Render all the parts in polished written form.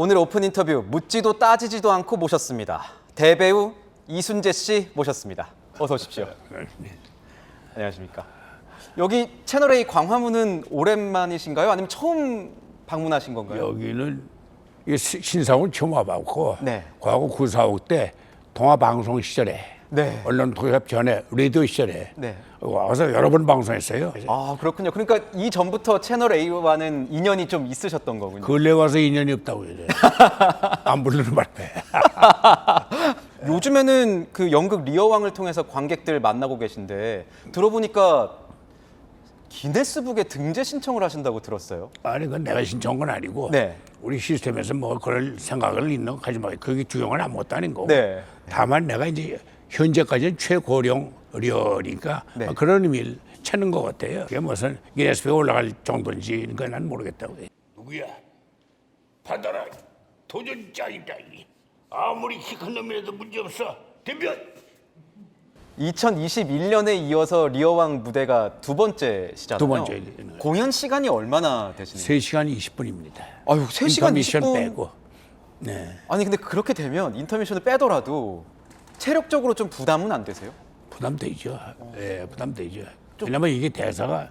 오늘 오픈 인터뷰 묻지도 따지지도 않고 모셨습니다. 대배우 이순재 씨 모셨습니다. 어서 오십시오. 안녕하십니까. 여기 채널A 광화문은 오랜만이신가요? 아니면 처음 방문하신 건가요? 여기는 신사옥은 처음 와봤고, 네. 과거 구사옥 때 동아방송 시절에, 네. 언론 도입 전에 라디오 시절에 네. 와서 여러 번 방송했어요. 아, 그렇군요. 그러니까 이전부터 채널A와는 인연이 좀 있으셨던 거군요. 근래 와서 인연이 없다고 해요. 안 부르는 바람에. 요즘에는 그 연극 리어왕을 통해서 관객들 만나고 계신데 들어보니까 기네스북에 등재 신청을 하신다고 들었어요. 아니, 그건 내가 신청한 건 아니고, 네. 우리 시스템에서 뭐 그럴 생각을 있는 거 하지 말고, 그게 중요한 아무것도 아닌 거고. 네. 다만 내가 이제 현재까지는 최고령 리어니까 네. 그런 의미를 찾는 것 같아요. 그게 무슨 기네스북에 올라갈 정도인지 그건 난 모르겠다고 해. 누구야? 받아라. 도전자이다. 아무리 키 큰 놈이라도 문제없어. 대변. 2021년에 이어서 리어왕 무대가 두 번째시잖아요. 두 번째. 공연 시간이 얼마나 되시나요? 3시간 20분입니다. 아유, 3시간 인터미션 20분. 빼고. 네. 아니 근데 그렇게 되면 인터미션을 빼더라도 체력적으로 좀 부담은 안 되세요? 부담되죠. 예, 부담되죠. 왜냐면 이게 대사가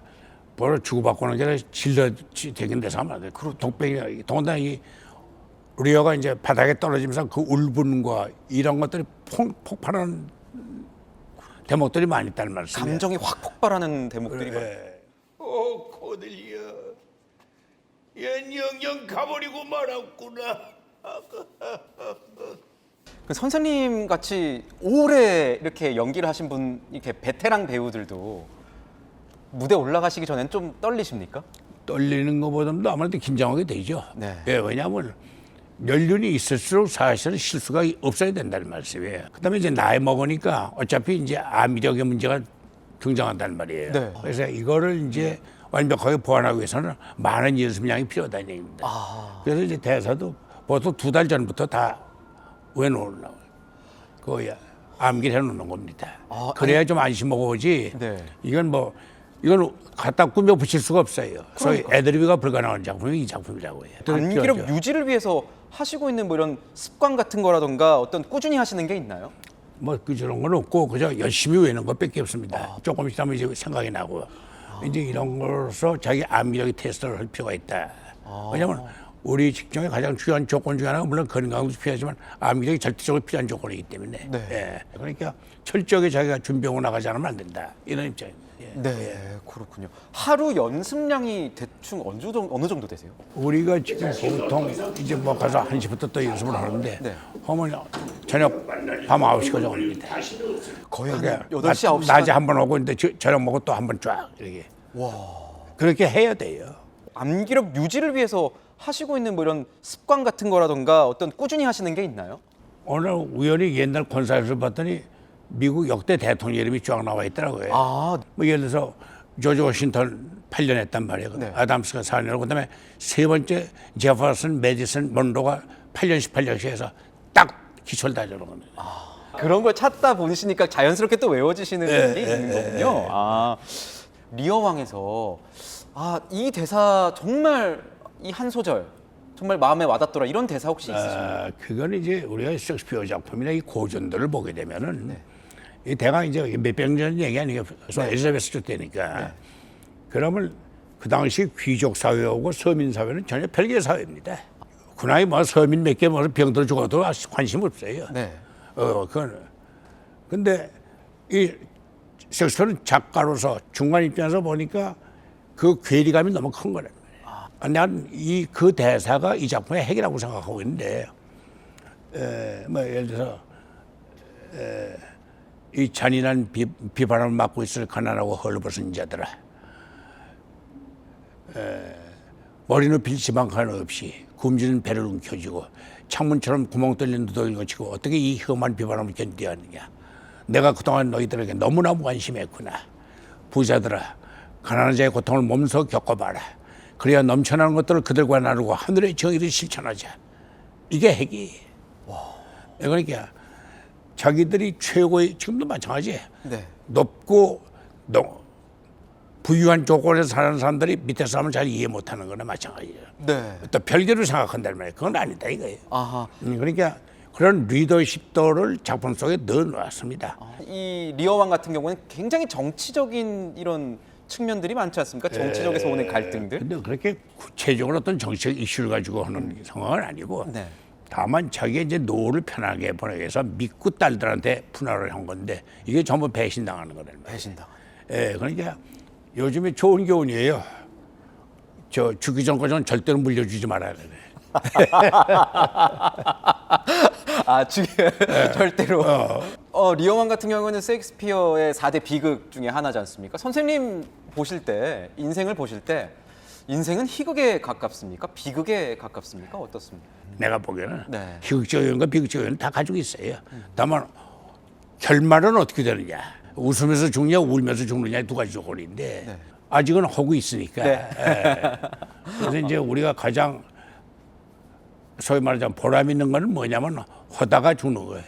바로 주고받고는 게 아니라 질러 되긴 대사가 많아요. 독백이 더군다나 이 리어가 이제 바닥에 떨어지면서 그 울분과 이런 것들이 폭발하는 대목들이 많이 있다는 말씀이에요. 감정이 확 폭발하는 대목들이 많아요. 코델리아, 얘 영영 가버리고 말았구나. 그 선생님 같이 오래 이렇게 연기를 하신 분, 이렇게 베테랑 배우들도 무대 올라가시기 전엔 좀 떨리십니까? 떨리는 것보다도 아무래도 긴장하게 되죠. 네. 예, 왜냐하면 연륜이 있을수록 사실은 실수가 없어야 된다는 말씀이에요. 그다음에 이제 나이 먹으니까 어차피 이제 암이력의 문제가 등장한다는 말이에요. 네. 그래서 이거를 이제 완벽하게 보완하기 위해서는 많은 연습량이 필요하다는 얘기입니다. 그래서 이제 대사도 보통 2달 전부터 다 외놓으려고 그거야 암기를 해놓는 겁니다. 그래야 좀 안심하고 오지. 네. 이건 갖다 꾸며 붙일 수가 없어요. 소위 애드리브가 불가능한 작품이 이 작품이라고 해요. 암기력 유지를 위해서 하시고 있는 뭐 이런 습관 같은 거라던가 어떤 꾸준히 하시는 게 있나요? 뭐 그런 건 없고 그저 열심히 외우는 것밖에 없습니다. 조금씩 하면 이제 생각이 나고 이제 이런 거로서 자기 암기력의 테스트를 할 필요가 있다. 왜냐하면 우리 직종의 가장 중요한 조건 중에 하나가 물론 건강도 필요하지만 암기력이 절대적으로 필요한 조건이기 때문에 네. 예. 그러니까 철저하게 자기가 준비하고 나가지 않으면 안 된다 이런 입장입니다. 예. 네, 그렇군요. 하루 연습량이 대충 어느 정도 되세요? 우리가 지금 보통 이제 뭐 가서 1시부터 또 연습을 하는데 네. 하면 저녁 밤 9시까지 옵니다. 거의 한 그러니까 8시, 9시. 낮에 한 번 오고 이제 저녁 먹고 또 한 번 쫙 이렇게. 그렇게 해야 돼요. 암기력 유지를 위해서 하시고 있는 뭐 이런 습관 같은 거라던가 어떤 꾸준히 하시는 게 있나요? 오늘 우연히 옛날 콘서트를 봤더니 미국 역대 대통령 이름이 쫙 나와 있더라고요. 뭐 예를 들어서 조지 워싱턴 8년 했단 말이에요. 네. 아담스가 4년이고 그다음에 세 번째 제퍼슨, 메디슨, 먼로가 8년씩 8년씩 해서 딱 기초를 다져놓은 겁니다. 그런 걸 찾다 보시니까 자연스럽게 또 외워지시는 게 있는 거군요. 리어왕에서 이 대사 정말 이 한 소절 정말 마음에 와닿더라 이런 대사 혹시 있으신가요? 그건 이제 우리가 셰익스피어 작품이나 이 고전들을 보게 되면은 이 대강 이제 몇백 년 얘기 아니에요. 엘리자베스 주 때니까. 그러면 그 당시 귀족 사회하고 서민 사회는 전혀 별개의 사회입니다. 군왕이 뭐 서민 몇 개 뭐 병들어 죽어도 관심 없어요. 네. 근데 이 셰익스피어는 작가로서 중간 입장에서 보니까 그 괴리감이 너무 큰 거란 말이에요. 난 그 대사가 이 작품의 핵이라고 생각하고 있는데, 뭐 예를 들어서 이 잔인한 비바람을 맞고 있을 가난하고 헐벗은 자들아, 머리 높일 지방 하나 없이 굶주린 배를 움켜쥐고 창문처럼 구멍 뚫린 누더기를 거치고 어떻게 이 험한 비바람을 견뎌야 하느냐. 내가 그동안 너희들에게 너무나 무관심했구나. 부자들아, 가난한 자의 고통을 몸소 겪어봐라. 그래야 넘쳐나는 것들을 그들과 나누고 하늘의 정의를 실천하자. 이게 핵이. 그러니까 자기들이 최고의, 지금도 마찬가지예요. 네. 높고 부유한 조건에서 사는 사람들이 밑에 사람을 잘 이해 못하는 거나 마찬가지예요. 네. 또 별개로 생각한다는 말이에요. 그건 아니다 이거예요. 아하. 그러니까 그런 리더십도를 작품 속에 넣어놨습니다. 이 리어왕 같은 경우는 굉장히 정치적인 이런 측면들이 많지 않습니까? 정치적에서 오는 갈등들. 근데 그렇게 구체적으로 어떤 정치적 이슈를 가지고 하는 상황은 아니고 네. 다만 자기가 이제 노후를 편하게 보내기 위해서 믿고 딸들한테 분할을 한 건데 이게 전부 배신당하는 거란 말이에요. 배신당. 예, 그러니까 요즘에 좋은 교훈이에요. 저 죽기 전까지는 절대로 물려주지 말아야 돼. 아, 절대로. 리어왕 같은 경우는 셰익스피어의 4대 비극 중에 하나지 않습니까? 선생님 보실 때, 인생을 보실 때 인생은 희극에 가깝습니까? 비극에 가깝습니까? 어떻습니까? 내가 보기에는 네. 희극적 요인과 비극적 요인은 다 가지고 있어요. 다만 결말은 어떻게 되느냐. 웃으면서 죽냐 울면서 죽느냐 두 가지 조건인데 네. 아직은 하고 있으니까. 네. 예. 그래서 이제 우리가 가장 소위 말하자면 보람 있는 거는 뭐냐면 하다가 죽는 거예요.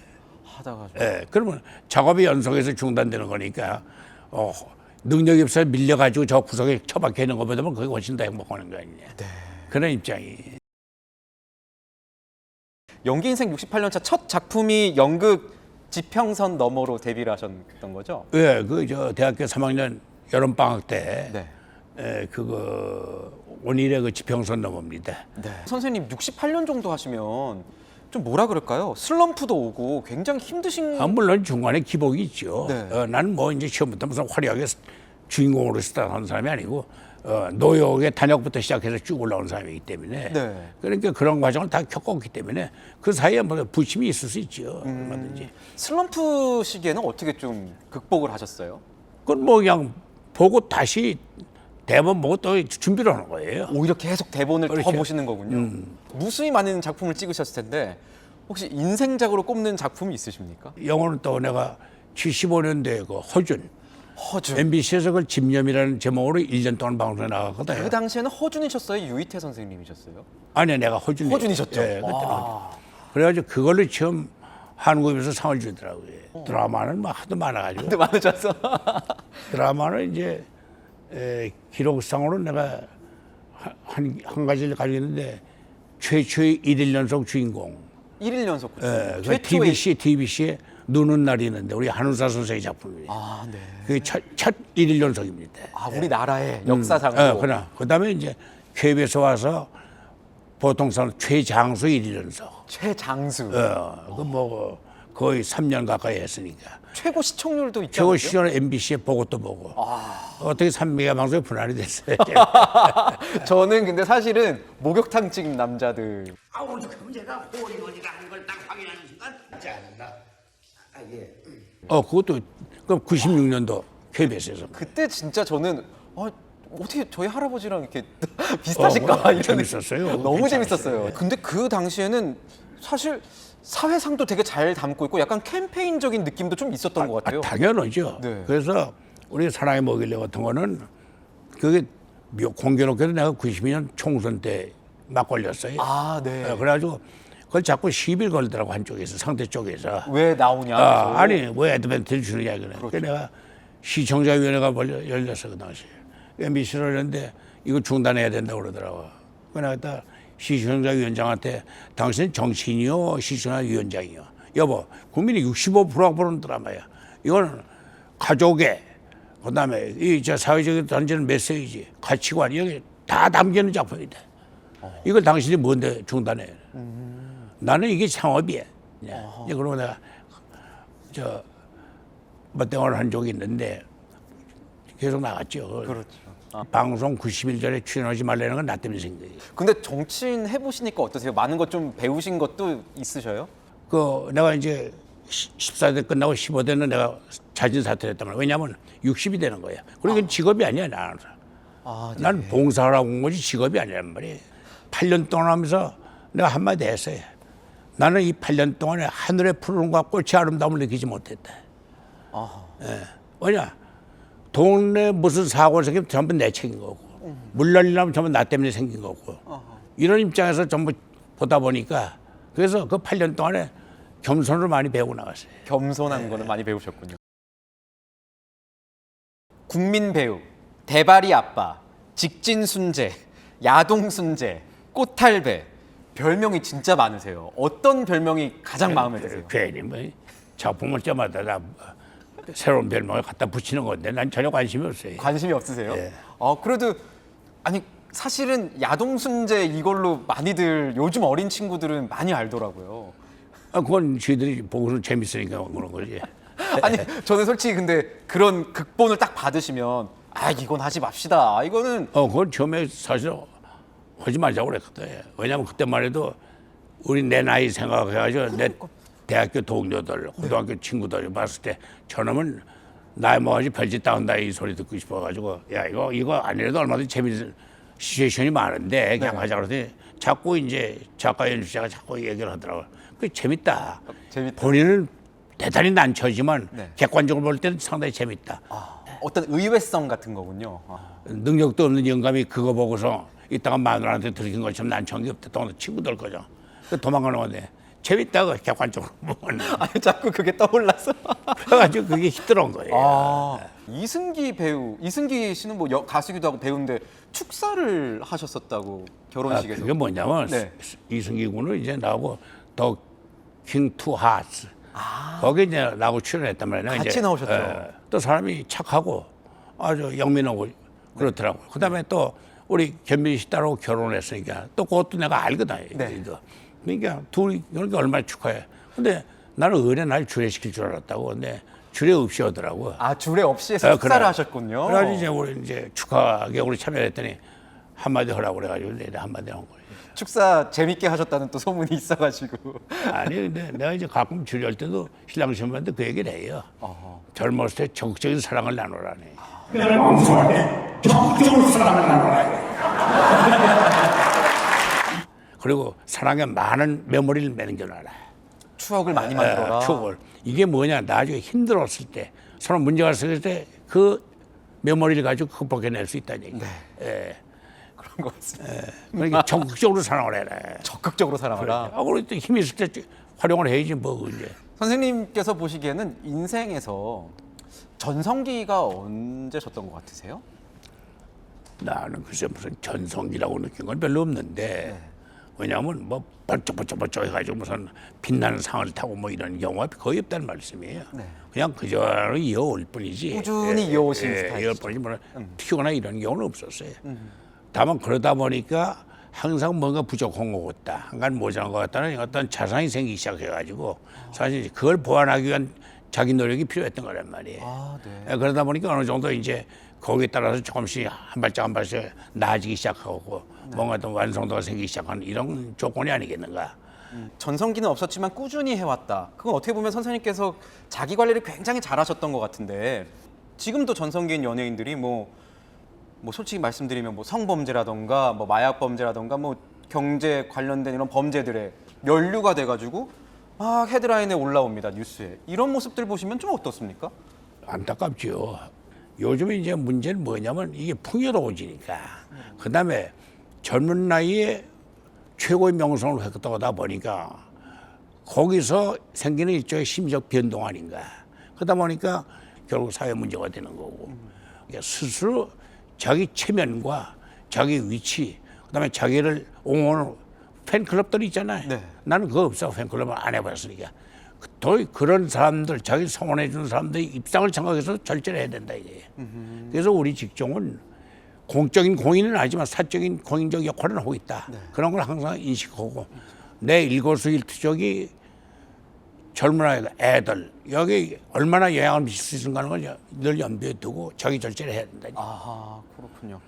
하다가 좀. 예. 그러면 작업이 연속해서 중단되는 거니까 능력이 없어서 밀려가지고 저 구석에 처박혀 있는 것보다 그게 훨씬 더 행복하는 거 아니냐. 네. 그런 입장이. 연기 인생 68년 차 첫 작품이 연극 지평선 너머로 데뷔를 하셨던 거죠? 예, 그 저 대학교 3학년 여름 방학 때 네. 그거 온일의 그 지평선 넘어입니다. 네. 선생님 68년 정도 하시면 좀 뭐라 그럴까요? 슬럼프도 오고 굉장히 힘드신. 물론 중간에 기복이 있죠. 네. 나는 뭐 이제 처음부터 무슨 화려하게 주인공으로 스타트한 사람이 아니고 노역의 단역부터 시작해서 쭉 올라온 사람이기 때문에 네. 그러니까 그런 과정을 다 겪었기 때문에 그 사이에 뭐 부심이 있을 수 있죠. 얼마든지. 슬럼프 시기에는 어떻게 좀 극복을 하셨어요? 그건 뭐 그냥 보고 다시 대본 보고 또 준비를 하는 거예요. 오히려 계속 대본을 더 그렇죠. 보시는 거군요. 무수히 많은 작품을 찍으셨을 텐데 혹시 인생작으로 꼽는 작품이 있으십니까? 영어는 또 내가 75년도에 그 허준 허준. MBC에서 그걸 집념이라는 제목으로 1년 동안 방송에 나갔거든요. 그 당시에는 허준이셨어요? 유희태 선생님이셨어요? 아니 내가 허준이. 허준이셨죠? 예, 그때는. 그래가지고 그걸로 처음 한국에서 상을 주더라고요. 드라마는 뭐 하도 많아가지고. 근데 많으셔서. 드라마는 이제 기록상으로 내가 한 가지를 가지고 있는데 최초의 1일 연속 주인공. 1일 연속. 예, 그 TBC에 눈은 날이 있는데 우리 한우사 선생의 작품이에요. 아, 네. 그게 첫 1일 연속입니다. 아, 우리나라의 역사상으로. 그러나 그다음에 이제 KBS 와서 보통상 최장수 1일 연속. 최장수. 그 뭐 거의 3년 가까이 했으니까. 최고 시청률도 있죠. 최고 시청을 MBC에 보고 또 보고. 어떻게 3메가 방송에 분할이 됐어요. 저는 근데 사실은 목욕탕 찍은 남자들. 오늘 제가 홀리원이라는 걸 딱 확인하는 순간 짜증나. 그것도 그 96년도 KBS에서. 그때 진짜 저는 어떻게 저희 할아버지랑 이렇게 비슷하실까 이런 재밌었어요. 너무 괜찮았어요. 재밌었어요. 근데 그 당시에는 사실 사회상도 되게 잘 담고 있고 약간 캠페인적인 느낌도 좀 있었던 것 같아요. 당연하죠. 네. 그래서 우리 사랑의 먹일래 같은 거는 그게 공교롭게도 내가 92년 총선 때 막 걸렸어요. 아, 네. 그래가지고 그걸 자꾸 시비를 걸더라고 한쪽에서 상대 쪽에서. 왜 나오냐? 아니 왜 애드밴티를 주느냐 그래. 그래서 내가 시청자위원회가 열렸어 그 당시에. MBC를 열렸는데 이거 중단해야 된다고 그러더라고. 그래서 내가 시청자위원장한테 당신은 정치인이요 시청자위원장이요. 여보 국민이 65%가 보는 드라마야. 이거는 가족의 그다음에 이 저 사회적인 던지는 메시지 가치관 여기 다 담기는 작품이다. 이걸 당신이 뭔데 중단해? 나는 이게 창업이야. 그러고 내가 저 멋대어를 한 적이 있는데 계속 나갔죠. 그렇죠. 방송 90일 전에 출연하지 말라는 건 나 때문에 생긴 거예요. 근데 정치인 해보시니까 어떠세요? 많은 것 좀 배우신 것도 있으셔요? 내가 이제 14대 끝나고 15대는 내가 자진 사퇴를 했단 말이야. 왜냐하면 60이 되는 거야. 그러니까 직업이 아니야 나는. 네. 난 봉사하라고 온 거지 직업이 아니란 말이야. 8년 동안 하면서 내가 한마디 했어요. 나는 이 8년 동안에 하늘의 푸른과 꽃의 아름다움을 느끼지 못했다. 왜냐? 동네 무슨 사고가 생기면 전부 내 책인 거고 물 날리려면 전부 나 때문에 생긴 거고 이런 입장에서 전부 보다 보니까 그래서 그 8년 동안에 겸손을 많이 배우고 나갔어요. 겸손한 거는 많이 배우셨군요. 국민 배우 대바리 아빠, 직진 순재, 야동 순재, 꽃탈배 별명이 진짜 많으세요. 어떤 별명이 가장 마음에 드세요? 괜히 뭐 작품을 때마다 다 새로운 별명을 갖다 붙이는 건데 난 전혀 관심이 없어요. 관심이 없으세요? 예. 그래도 아니 사실은 야동 순재 이걸로 많이들 요즘 어린 친구들은 많이 알더라고요. 그건 저희들이 보고서 재밌으니까 그런 거지. 아니 저는 솔직히 근데 그런 극본을 딱 받으시면 이건 하지 맙시다. 이거는 그건 처음에 사실 하지 말자고 그랬거든. 왜냐면 그때만 해도 우리 내 나이 생각해가지고 내 대학교 동료들, 고등학교 친구들 봤을 때 저놈은 나이 먹어가지고 별짓 따온다 이 소리 듣고 싶어가지고 야 이거 아니라도 얼마든지 재밌는 시츄에이션이 많은데 그냥 하자 그러더니 자꾸 이제 작가 연출자가 자꾸 얘기를 하더라고요. 그 재밌다. 재밌다. 본인은 대단히 난처지만 네. 객관적으로 볼 때는 상당히 재밌다. 어떤 의외성 같은 거군요. 능력도 없는 영감이 그거 보고서 이따가 마누라한테 들킨 것처럼 난처한 게 없다. 또 친구들 거죠. 도망가는 건데 재밌다고 객관적으로 보면. 아니 자꾸 그게 떠올라서. 그래가지고 그게 히트한 거예요. 이승기 씨는 뭐 가수기도 하고 배우인데 축사를 하셨었다고 결혼식에서. 그게 뭐냐면 네. 이승기 군은 이제 나하고 더 킹 투 하츠 거기 이제 나하고 출연했단 말이에요. 같이 이제, 나오셨죠. 또 사람이 착하고 아주 영민하고 그렇더라고요. 그다음에 또 우리 견빈 씨 딸하고 결혼했으니까 또 그것도 내가 알거든. 네. 이거. 그러니까 둘이 그러니까 얼마나 축하해. 근데 나는 의뢰 날 주례시킬 줄 알았다고. 근데 주례 없이 오더라고. 주례 없이 해서 축사를 그래. 하셨군요. 그래가지고 이제 우리 이제 축하하게 우리 참여했더니 한마디 하라고 그래가지고 내가 한마디 한 거예요. 축사 재밌게 하셨다는 또 소문이 있어가지고. 아니 근데 내가 이제 가끔 주례할 때도 신랑 신부한테 그 얘기를 해요. 젊었을 때 적극적인 사랑을 나누라네. 나는 왕성하게 적극적으로 사랑을 나눠라. 그리고 사랑에 많은 메모리를 남겨놔라. 추억을 많이 만들어라. 추억을. 이게 뭐냐 나중에 힘들었을 때 서로 문제가 있을 때 그 메모리를 가지고 극복해낼 수 있다는 얘기. 예. 그런 것 같습니다. 그러니까 적극적으로 사랑을 해라. 적극적으로 사랑하라. 그리고 또 힘이 있을 때 활용을 해야지 뭐 이제. 선생님께서 보시기에는 인생에서 전성기가 언제셨던 것 같으세요? 나는 글쎄 무슨 전성기라고 느낀 건 별로 없는데 왜냐하면 뭐 번쩍번쩍 해가지고 무슨 빛나는 상을 타고 뭐 이런 경우가 거의 없다는 말씀이에요. 그냥 그저 이어올 뿐이지. 꾸준히 이어오신 스타일이시죠. 이어올 뿐이지 뭐 튀거나 이런 경우는 없었어요. 다만 그러다 보니까 항상 뭔가 부족한 것 같다, 한간 모자란 것 같다는 어떤 자상이 생기기 시작해가지고 사실 그걸 보완하기 위한 자기 노력이 필요했던 거란 말이에요. 네. 그러다 보니까 어느 정도 이제 거기에 따라서 조금씩 한 발짝 한 발짝 나아지기 시작하고 뭔가 좀 완성도가 생기기 시작하는 이런 조건이 아니겠는가. 전성기는 없었지만 꾸준히 해왔다. 그건 어떻게 보면 선생님께서 자기 관리를 굉장히 잘하셨던 것 같은데 지금도 전성기인 연예인들이 뭐 솔직히 말씀드리면 뭐 성범죄라던가 뭐 마약 범죄라던가 뭐 경제 관련된 이런 범죄들에 연루가 돼가지고 막 헤드라인에 올라옵니다, 뉴스에. 이런 모습들 보시면 좀 어떻습니까? 안타깝죠. 요즘에 이제 문제는 뭐냐면 이게 풍요로워지니까 그다음에 젊은 나이에 최고의 명성을 획득하다 보니까 거기서 생기는 일종의 심리적 변동 아닌가. 그러다 보니까 결국 사회 문제가 되는 거고 그러니까 스스로 자기 체면과 자기 위치 그다음에 자기를 옹호하는 팬클럽들이 있잖아요. 네. 나는 그거 없어. 팬클럽을 안 해봤으니까. 또 그런 사람들, 자기 성원해 주는 사람들의 입장을 생각해서 절제를 해야 된다 이게. 그래서 우리 직종은 공적인 공인은 아니지만 사적인 공인적 역할을 하고 있다. 그런 걸 항상 인식하고 내 일거수일투족이 젊은 아이들, 애들 여기 얼마나 영향을 미칠 수 있는가 하는 걸 늘 염두에 두고 자기 절제를 해야 된다. 아하, 그렇군요.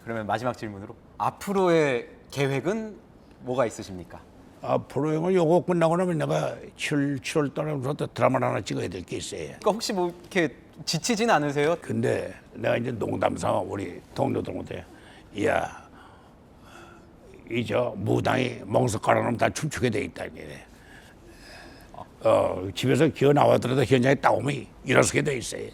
그러면 마지막 질문으로 앞으로의 계획은 뭐가 있으십니까? 앞으로 형은 요거 끝나고 나면 내가 7월 달에 또 드라마를 하나 찍어야 될 게 있어요. 그러니까 혹시 뭐 이렇게 지치진 않으세요? 근데 내가 이제 농담삼아 우리 동료들한테 야, 이저 무당이 멍석 깔아놓으면 다 춤추게 돼 있다 이래. 집에서 기어 나와더라도 현장에 딱 오면 일어서게 돼 있어요.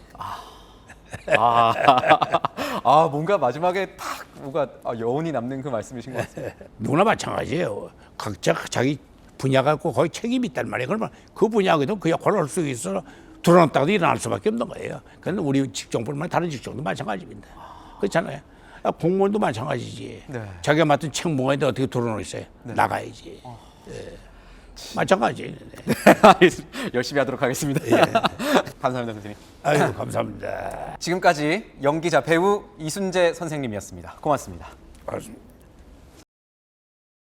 뭔가 마지막에 탁 뭔가 여운이 남는 그 말씀이신 것 같아요. 누구나 마찬가지예요. 각자 자기 분야 갖고 거의 책임이 있단 말이에요. 그러면 그 분야에도 그 역할을 할 수 있어 드러났다가도 일어날 수밖에 없는 거예요. 그런데 우리 직종뿐만 다른 직종도 마찬가지입니다. 그렇잖아요. 공무원도 마찬가지지. 네. 자기가 맡은 책무인데 어떻게 들어놓겠어요? 나가야지. 예. 마찬가지. 열심히 하도록 하겠습니다. 감사합니다, 선생님. 아유, 감사합니다. 지금까지 연기자 배우 이순재 선생님이었습니다. 고맙습니다. 고맙습니다.